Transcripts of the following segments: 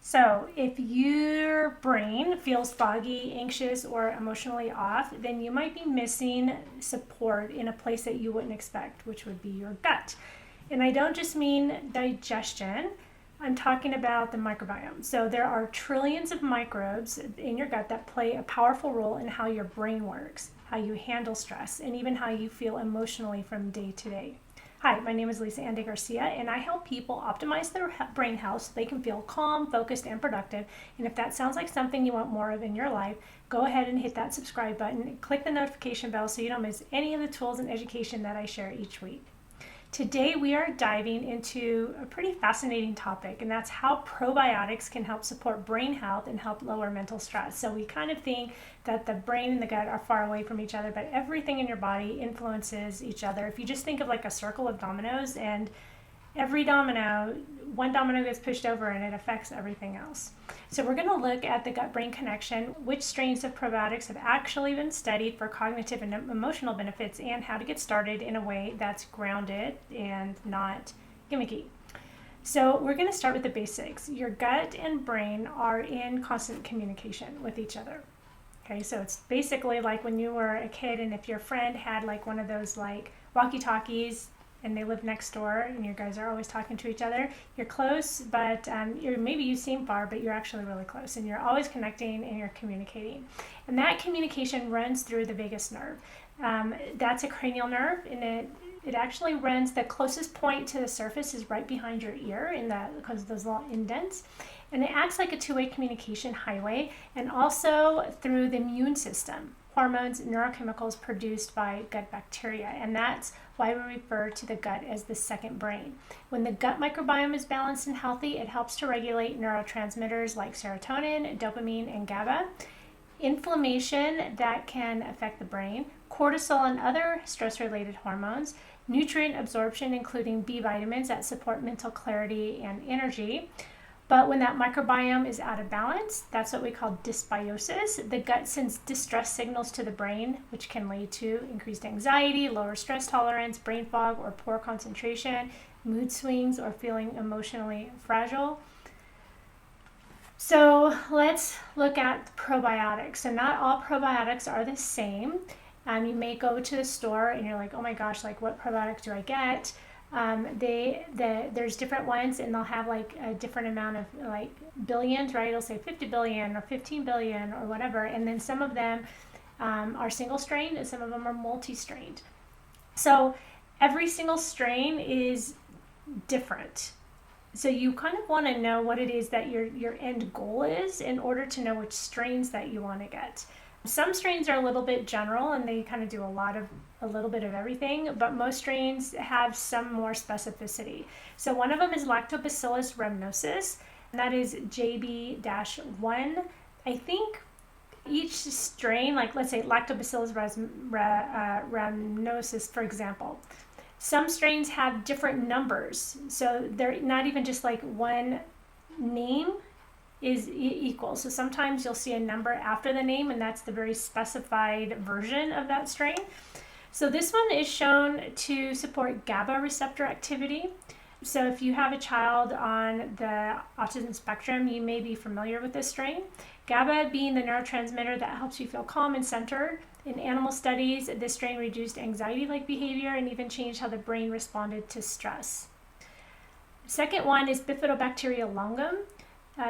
So, if your brain feels foggy, anxious, or emotionally off, then you might be missing support in a place that you wouldn't expect, which would be your gut. And I don't just mean digestion, I'm talking about the microbiome. So, there are trillions of microbes in your gut that play a powerful role in how your brain works, how you handle stress, and even how you feel emotionally from day to day. Hi, my name is 𝐬𝐮𝐬𝐫𝐞, and I help people optimize their brain health so they can feel calm, focused, and productive. And if that sounds like something you want more of in your life, go ahead and hit that subscribe button and click the notification bell so you don't miss any of the tools and education that I share each week. Today we are diving into a pretty fascinating topic, and that's how probiotics can help support brain health and help lower mental stress. So we kind of think that the brain and the gut are far away from each other, but everything in your body influences each other. If you just think of like a circle of dominoes, and every domino, one domino gets pushed over and it affects everything else. So we're going to look at the gut-brain connection, which strains of probiotics have actually been studied for cognitive and emotional benefits, and how to get started in a way that's grounded and not gimmicky. So we're going to start with the basics. Your gut and brain are in constant communication with each other. Okay, so it's basically like when you were a kid and if your friend had like one of those like walkie-talkies and they live next door and you guys are always talking to each other, you're close, but maybe you seem far, but you're actually really close, and you're always connecting and you're communicating. And that communication runs through the vagus nerve. That's a cranial nerve, and it actually runs, the closest point to the surface is right behind your ear because of those little indents. And it acts like a two-way communication highway, and also through the immune system, hormones, neurochemicals produced by gut bacteria. And that's why we refer to the gut as the second brain. When the gut microbiome is balanced and healthy, it helps to regulate neurotransmitters like serotonin, dopamine, and GABA. Inflammation that can affect the brain, cortisol and other stress-related hormones, nutrient absorption, including B vitamins that support mental clarity and energy. But when that microbiome is out of balance, that's what we call dysbiosis. The gut sends distress signals to the brain, which can lead to increased anxiety, lower stress tolerance, brain fog or poor concentration, mood swings, or feeling emotionally fragile. So let's look at probiotics. So not all probiotics are the same. You may go to the store and you're like, oh my gosh, like what probiotic do I get? There's different ones, and they'll have like a different amount of like billions, right? It'll say 50 billion or 15 billion or whatever. And then some of them are single strain and some of them are multi-strained. So every single strain is different. So you kind of want to know what it is that your end goal is in order to know which strains that you want to get. Some strains are a little bit general and they kind of do a little bit of everything, but most strains have some more specificity. So one of them is Lactobacillus rhamnosus, and that is JB-1. I think each strain, like let's say Lactobacillus rhamnosus, for example, some strains have different numbers. So they're not even just like one name is equal. So sometimes you'll see a number after the name, and that's the very specified version of that strain. So this one is shown to support GABA receptor activity. So if you have a child on the autism spectrum, you may be familiar with this strain. GABA being the neurotransmitter that helps you feel calm and centered. In animal studies, this strain reduced anxiety-like behavior and even changed how the brain responded to stress. Second one is Bifidobacteria longum.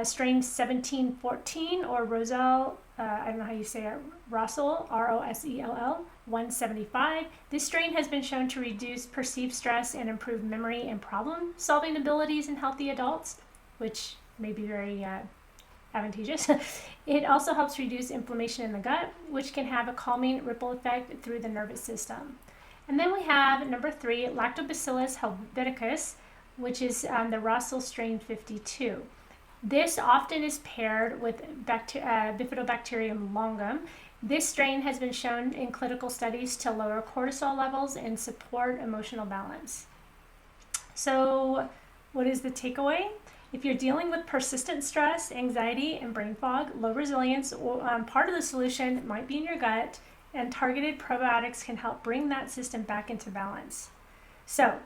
Strain 1714 or Rosell, I don't know how you say it, Rossell, R-O-S-E-L-L, 175. This strain has been shown to reduce perceived stress and improve memory and problem-solving abilities in healthy adults, which may be very advantageous. It also helps reduce inflammation in the gut, which can have a calming ripple effect through the nervous system. And then we have number 3, Lactobacillus helveticus, which is the Rossell strain 52. This often is paired with Bifidobacterium longum. This strain has been shown in clinical studies to lower cortisol levels and support emotional balance. So what is the takeaway? If you're dealing with persistent stress, anxiety, and brain fog, low resilience, part of the solution might be in your gut, and targeted probiotics can help bring that system back into balance. So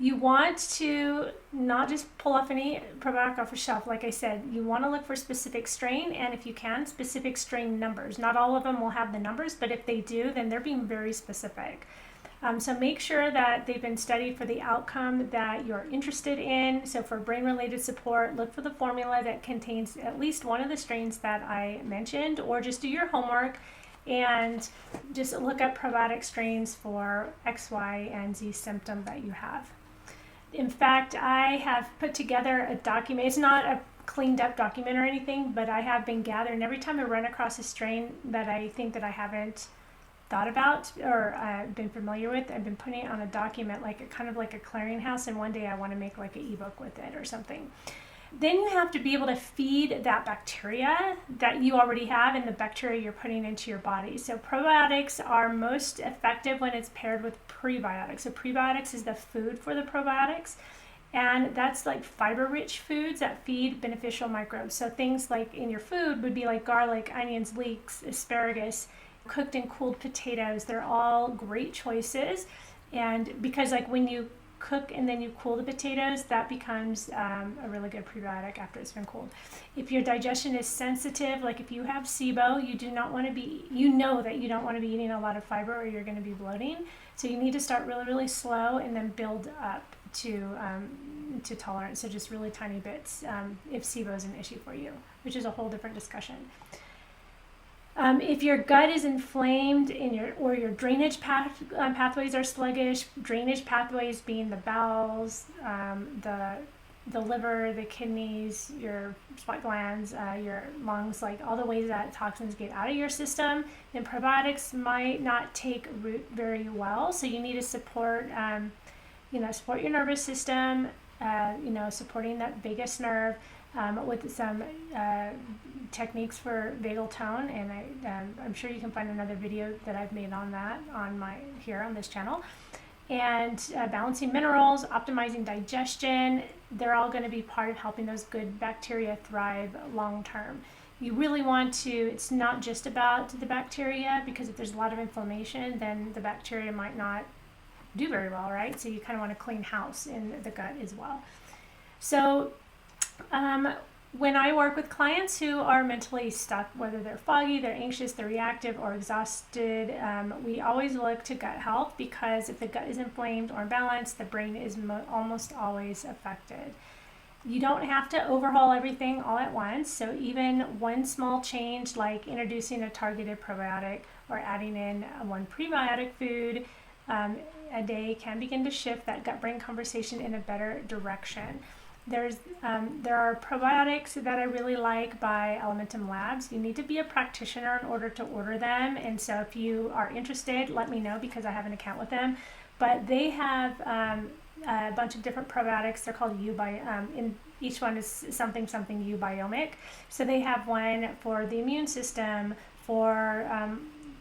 You want to not just pull off any probiotic off a shelf. Like I said, you want to look for specific strain, and if you can, specific strain numbers. Not all of them will have the numbers, but if they do, then they're being very specific. So make sure that they've been studied for the outcome that you're interested in. So for brain-related support, look for the formula that contains at least one of the strains that I mentioned, or just do your homework and just look up probiotic strains for X, Y, and Z symptom that you have. In fact, I have put together a document. It's not a cleaned up document or anything, but I have been gathering every time I run across a strain that I think that I haven't thought about or been familiar with. I've been putting it on a document, like kind of like a clearinghouse, and one day I want to make like an ebook with it or something. Then you have to be able to feed that bacteria that you already have and the bacteria you're putting into your body. So probiotics are most effective when it's paired with prebiotics. So prebiotics is the food for the probiotics, and that's like fiber-rich foods that feed beneficial microbes. So things like in your food would be like garlic, onions, leeks, asparagus, cooked and cooled potatoes. They're all great choices, and because like when you cook and then you cool the potatoes, that becomes a really good prebiotic after it's been cooled. If your digestion is sensitive, like if you have SIBO, you do not want to be, you know that you don't want to be eating a lot of fiber or you're going to be bloating. So you need to start really, really slow and then build up to tolerance. So just really tiny bits if SIBO is an issue for you, which is a whole different discussion. If your gut is inflamed or your drainage pathways are sluggish, drainage pathways being the bowels, the liver, the kidneys, your sweat glands, your lungs, like all the ways that toxins get out of your system, then probiotics might not take root very well. So you need to support, support your nervous system, supporting that vagus nerve. With some techniques for vagal tone, and I'm sure you can find another video that I've made on that on this channel. And balancing minerals, optimizing digestion, they're all going to be part of helping those good bacteria thrive long term. You really want to, it's not just about the bacteria, because if there's a lot of inflammation, then the bacteria might not do very well, right? So you kind of want to clean house in the gut as well. So when I work with clients who are mentally stuck, whether they're foggy, they're anxious, they're reactive, or exhausted, we always look to gut health, because if the gut is inflamed or imbalanced, the brain is almost always affected. You don't have to overhaul everything all at once. So even one small change, like introducing a targeted probiotic or adding in one prebiotic food a day, can begin to shift that gut-brain conversation in a better direction. There are probiotics that I really like by Elementum Labs. You need to be a practitioner in order to order them, and so if you are interested, let me know, because I have an account with them. But they have a bunch of different probiotics. They're called in each one is something 𝐬𝐮𝐬𝐫𝐞. So they have one for the immune system, for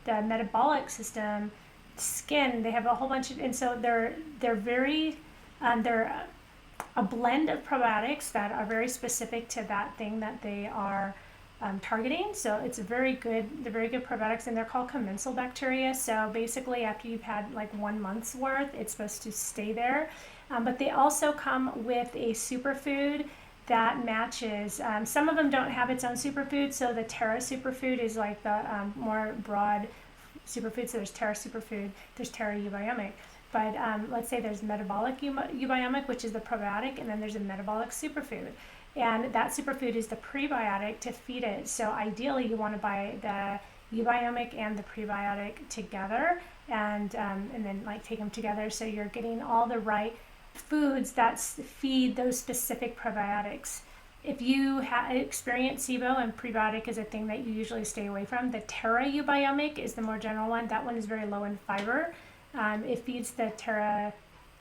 the metabolic system, skin. They have a whole bunch of, and so they're very they're a blend of probiotics that are very specific to that thing that they are targeting. So it's they're very good probiotics, and they're called commensal bacteria. So basically after you've had like 1 month's worth, it's supposed to stay there. But they also come with a superfood that matches. Some of them don't have its own superfood. So the 𝐸𝐸 superfood is like the more broad superfood. So there's 𝐸𝐸 superfood, there's 𝐸𝐸 eubiomic. But let's say there's metabolic eubiomic, which is the probiotic, and then there's a metabolic superfood. And that superfood is the prebiotic to feed it. So ideally you want to buy the eubiomic and the prebiotic together, and then like take them together, so you're getting all the right foods that feed those specific probiotics. If you experience SIBO, and prebiotic is a thing that you usually stay away from, the 𝐸𝐸 eubiomic is the more general one. That one is very low in fiber. It feeds the 𝐸𝐸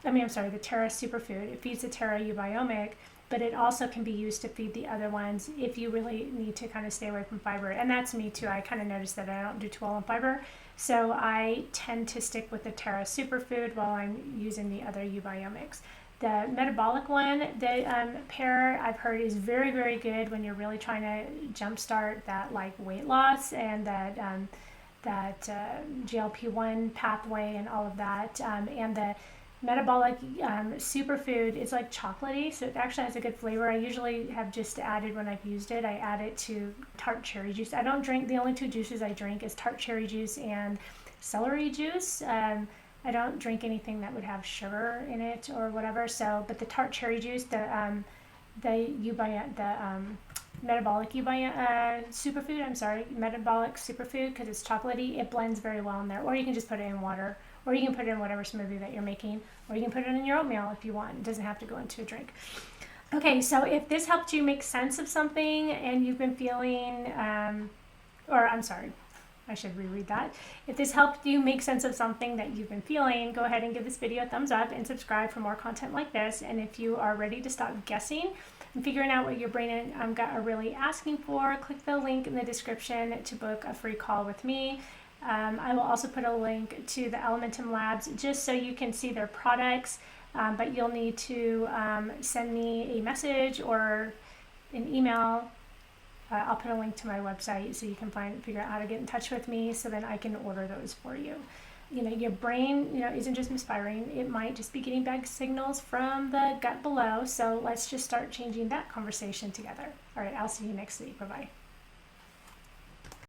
superfood. It feeds the 𝐸𝐸 eubiomic, but it also can be used to feed the other ones if you really need to kind of stay away from fiber. And that's me too. I kind of noticed that I don't do too well on fiber, so I tend to stick with the 𝐸𝐸 superfood while I'm using the other eubiomics. The metabolic one, the pair, I've heard is very, very good when you're really trying to jumpstart that like weight loss and that GLP-1 pathway and all of that. And metabolic superfood is like chocolatey, so it actually has a good flavor. I usually have just added, when I've used it, I add it to tart cherry juice. I don't drink, the only two juices I drink is tart cherry juice and celery juice. I don't drink anything that would have sugar in it or whatever. So, but the tart cherry juice, metabolic superfood, metabolic superfood, because it's chocolatey, it blends very well in there. Or you can just put it in water, or you can put it in whatever smoothie that you're making, or you can put it in your oatmeal if you want. It doesn't have to go into a drink. Okay, so if this helped you make sense of something and you've been feeling, I should reread that. If this helped you make sense of something that you've been feeling, go ahead and give this video a thumbs up and subscribe for more content like this. And if you are ready to stop guessing and figuring out what your brain and gut are really asking for, click the link in the description to book a free call with me. I will also put a link to the 𝐬𝐮𝐬𝐜 Labs just so you can see their products, but you'll need to send me a message or an email. I'll put a link to my website so you can figure out how to get in touch with me, so then I can order those for you. You know, your brain, isn't just misfiring. It might just be getting bad signals from the gut below. So let's just start changing that conversation together. All right, I'll see you next week. Bye-bye.